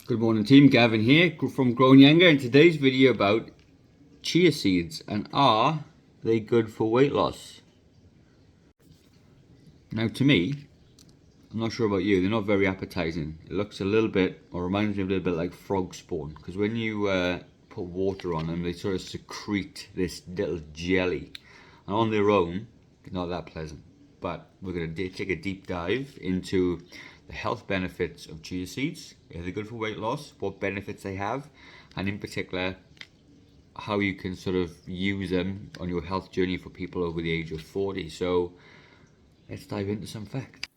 Good morning team, Gavin here from Grown Younger, and today's video about chia seeds and are they good for weight loss? Now to me, I'm not sure about you, they're not very appetizing. It looks a little bit, or reminds me a little bit like frog spawn, because when you put water on them, they sort of secrete this little jelly, and on their own, they're not that pleasant. But we're going to take a deep dive into the health benefits of chia seeds. Are they good for weight loss? What benefits they have, and in particular, how you can sort of use them on your health journey for people over the age of 40. So let's dive into some facts.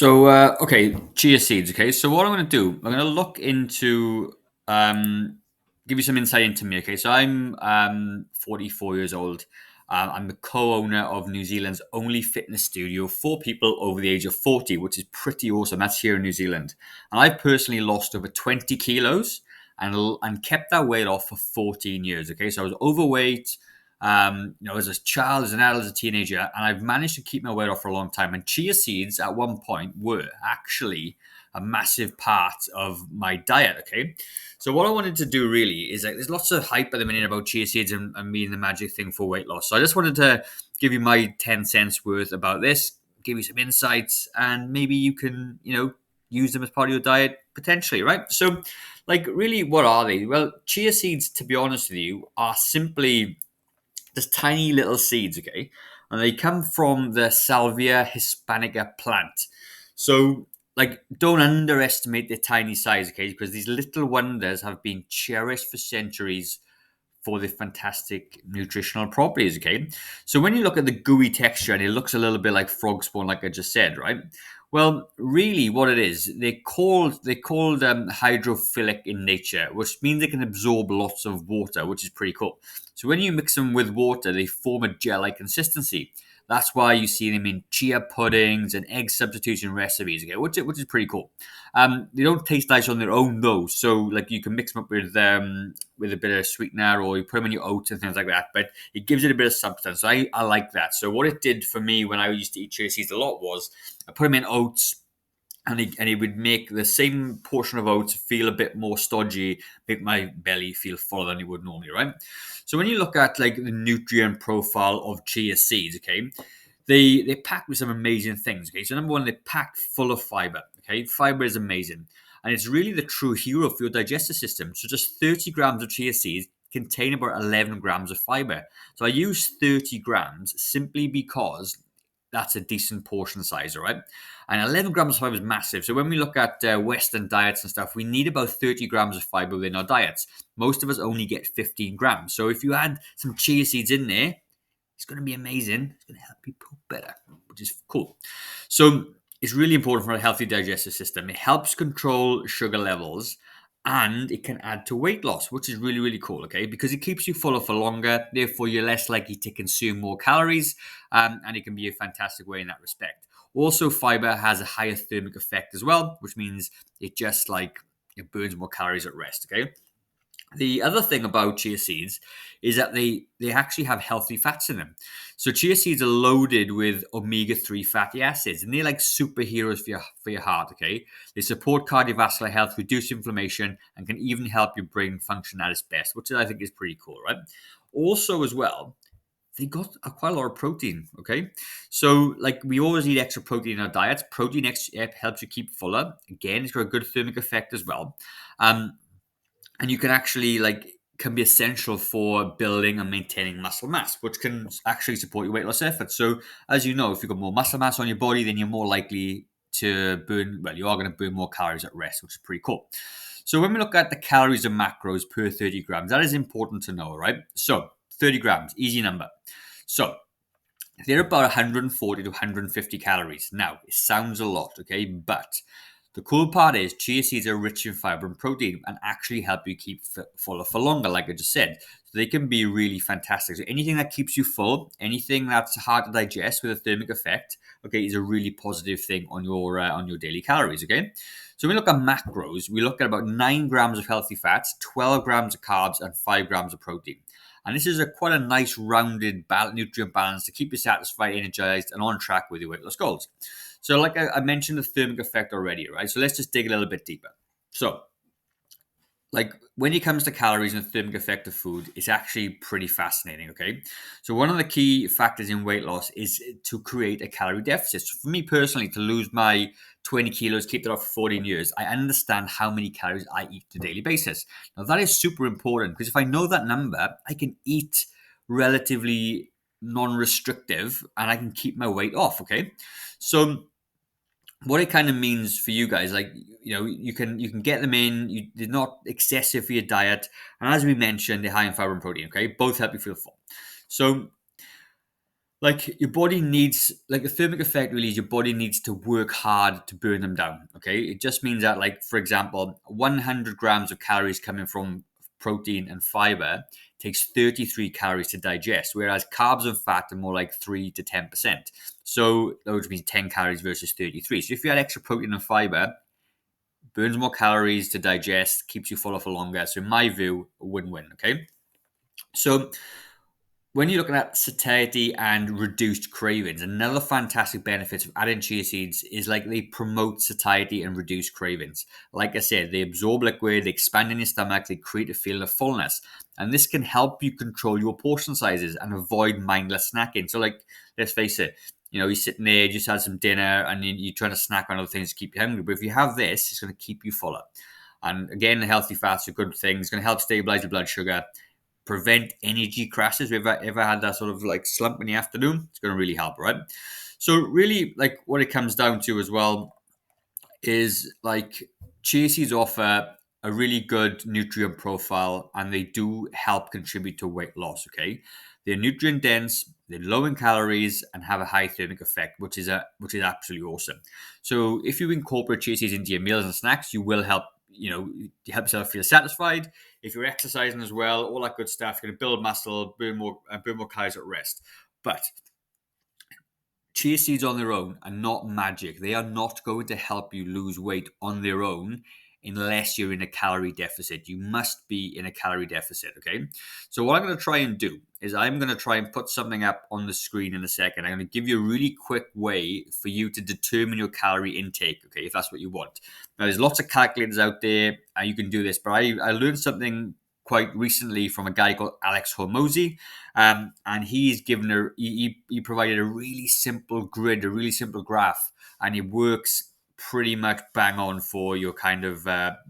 Okay, chia seeds. Okay, so what I'm going to do, I'm going to look into, give you some insight into me. Okay, so I'm 44 years old. I'm the co-owner of New Zealand's only fitness studio for people over the age of 40, which is pretty awesome. That's here in New Zealand. And I've personally lost over 20 kilos and kept that weight off for 14 years. Okay, so I was overweight, as a child, as an adult, as a teenager, and I've managed to keep my weight off for a long time. And chia seeds at one point were actually a massive part of my diet. Okay, so what I wanted to do really is there's lots of hype at the minute about chia seeds and being the magic thing for weight loss. So I just wanted to give you my 10 cents worth about this, give you some insights, and maybe you can, use them as part of your diet potentially, right? So, really, what are they? Well, chia seeds, to be honest with you, are simply just tiny little seeds, okay? And they come from the Salvia hispanica plant. So, don't underestimate their tiny size, okay? Because these little wonders have been cherished for centuries for the fantastic nutritional properties, okay? So when you look at the gooey texture and it looks a little bit like frog spawn, like I just said, right? Well, really, what it is, they're called hydrophilic in nature, which means they can absorb lots of water, which is pretty cool. So when you mix them with water, they form a gel-like consistency. That's why you see them in chia puddings and egg substitution recipes, okay, which is pretty cool. They don't taste nice on their own though, so you can mix them up with a bit of sweetener, or you put them in your oats and things like that. But it gives it a bit of substance. So I like that. So what it did for me when I used to eat chia seeds a lot was I put them in oats, and it would make the same portion of oats feel a bit more stodgy, make my belly feel fuller than it would normally, right? So when you look at the nutrient profile of chia seeds, okay, they pack with some amazing things. Okay, so number one, they're packed full of fiber. Okay, fiber is amazing, and it's really the true hero for your digestive system. So just 30 grams of chia seeds contain about 11 grams of fiber. So I use 30 grams simply because that's a decent portion size, all right? And 11 grams of fiber is massive. So when we look at Western diets and stuff, we need about 30 grams of fiber within our diets. Most of us only get 15 grams. So if you add some chia seeds in there, it's going to be amazing. It's going to help you poop better, which is cool. So it's really important for a healthy digestive system. It helps control sugar levels, and it can add to weight loss, which is really, really cool, okay? Because it keeps you fuller for longer. Therefore, you're less likely to consume more calories, and it can be a fantastic way in that respect. Also, fiber has a higher thermic effect as well, which means it just it burns more calories at rest, okay? The other thing about chia seeds is that they actually have healthy fats in them. So chia seeds are loaded with omega-3 fatty acids, and they're like superheroes for your heart, okay? They support cardiovascular health, reduce inflammation, and can even help your brain function at its best, which I think is pretty cool, right? Also, as well, they got quite a lot of protein, okay? So, we always need extra protein in our diets. Protein helps you keep fuller. Again, it's got a good thermic effect as well. And you can actually can be essential for building and maintaining muscle mass, which can actually support your weight loss efforts. So as you know, if you've got more muscle mass on your body, then you're more likely to you are going to burn more calories at rest, which is pretty cool. So when we look at the calories and macros per 30 grams, that is important to know, right? So 30 grams, easy number. So they're about 140 to 150 calories. Now, it sounds a lot, okay? But the cool part is chia seeds are rich in fiber and protein and actually help you keep fuller for longer, like I just said. So they can be really fantastic. So anything that keeps you full, anything that's hard to digest with a thermic effect, okay, is a really positive thing on your daily calories, okay? So when we look at macros, we look at about 9 grams of healthy fats, 12 grams of carbs, and 5 grams of protein. And this is quite a nice rounded nutrient balance to keep you satisfied, energized, and on track with your weight loss goals. So like I mentioned the thermic effect already, right? So let's just dig a little bit deeper. So like when it comes to calories and the thermic effect of food, it's actually pretty fascinating. Okay, so one of the key factors in weight loss is to create a calorie deficit. So for me personally, to lose my 20 kilos, keep that off for 14 years, I understand how many calories I eat on a daily basis. Now that is super important because if I know that number, I can eat relatively non-restrictive and I can keep my weight off. Okay, so what it kind of means for you guys, like you can get them in. They're not excessive for your diet, and as we mentioned, they're high in fiber and protein. Okay, both help you feel full. So like your body needs, like the thermic effect really is your body needs to work hard to burn them down. Okay, it just means that, like, for example, 100 grams of calories coming from protein and fiber takes 33 calories to digest, whereas carbs and fat are more like 3 to 10%. So that would mean 10 calories versus 33. So if you had extra protein and fiber, burns more calories to digest, keeps you fuller for longer. So in my view, a win-win. Okay, so when you're looking at satiety and reduced cravings, another fantastic benefit of adding chia seeds is like they promote satiety and reduce cravings. Like I said, they absorb liquid, they expand in your stomach, they create a feeling of fullness. And this can help you control your portion sizes and avoid mindless snacking. So, like, let's face it, you're sitting there, you just had some dinner, and you're trying to snack on other things to keep you hungry. But if you have this, it's going to keep you fuller. And again, the healthy fats are a good thing. It's going to help stabilize your blood sugar, prevent energy crashes. If I ever had that sort of like slump in the afternoon, it's going to really help, right? So really, like what it comes down to as well is like chia seeds offer a really good nutrient profile and they do help contribute to weight loss. Okay, they're nutrient dense, they're low in calories, and have a high thermic effect, which is absolutely awesome. So if you incorporate chia seeds into your meals and snacks, you will help help yourself feel satisfied. If you're exercising as well, all that good stuff, you're going to build muscle, burn more calories at rest. But chia seeds on their own are not magic. They are not going to help you lose weight on their own unless you're in a calorie deficit. You must be in a calorie deficit, okay? So what I'm going to try and do is I'm going to try and put something up on the screen in a second. I'm going to give you a really quick way for you to determine your calorie intake, okay, if that's what you want. Now, there's lots of calculators out there, and you can do this, but I learned something quite recently from a guy called Alex Hormozy, and he's given he provided a really simple grid, a really simple graph, and it works pretty much bang on for your kind of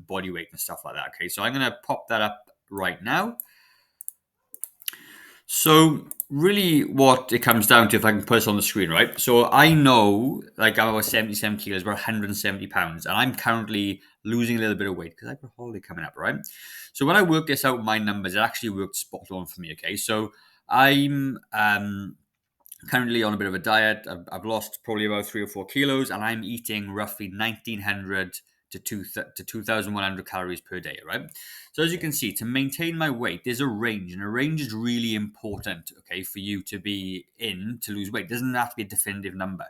body weight and stuff like that. Okay, so I'm gonna pop that up right now. So really what it comes down to, if I can put this on the screen, right? So I know, like, I'm about 77 kilos, about 170 pounds, and I'm currently losing a little bit of weight because I've got a holiday coming up, right? So when I worked this out, my numbers, it actually worked spot on for me, okay? So I'm currently on a bit of a diet. I've lost probably about 3 or 4 kilos, and I'm eating roughly 1900 to 2100 calories per day, right? So as you can see, to maintain my weight, there's a range, and a range is really important, okay, for you to be in to lose weight. It doesn't have to be a definitive number.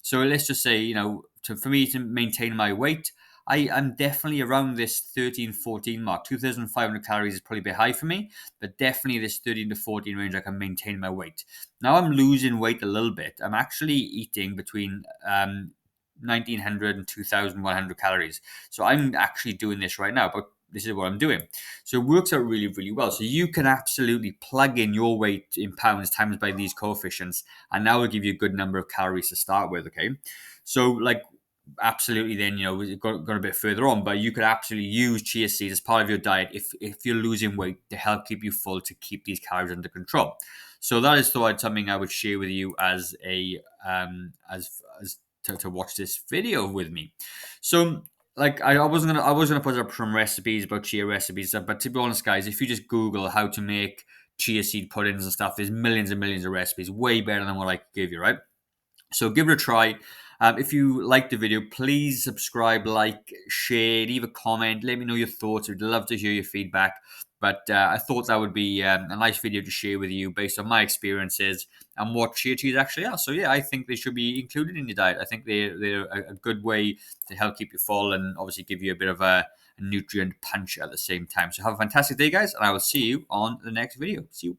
So let's just say, for me to maintain my weight, I'm definitely around this 13, 14 mark. 2,500 calories is probably a bit high for me, but definitely this 13 to 14 range, I can maintain my weight. Now I'm losing weight a little bit. I'm actually eating between 1,900 and 2,100 calories. So I'm actually doing this right now, but this is what I'm doing. So it works out really, really well. So you can absolutely plug in your weight in pounds times by these coefficients, and that will give you a good number of calories to start with, okay? So, like, absolutely, then we've got a bit further on, but you could absolutely use chia seeds as part of your diet if you're losing weight, to help keep you full, to keep these calories under control. So that is something I would share with you as a as to watch this video with me. So, like, I was gonna put up some recipes about chia recipes, but to be honest, guys, if you just Google how to make chia seed puddings and stuff, there's millions and millions of recipes, way better than what I could give you, right? So give it a try. If you like the video, please subscribe, like, share, leave a comment, let me know your thoughts. I'd love to hear your feedback. But I thought that would be a nice video to share with you based on my experiences and what chia cheese actually are. So yeah, I think they should be included in your diet. I think they're a good way to help keep you full and obviously give you a bit of a nutrient punch at the same time. So have a fantastic day, guys, and I will see you on the next video. See you.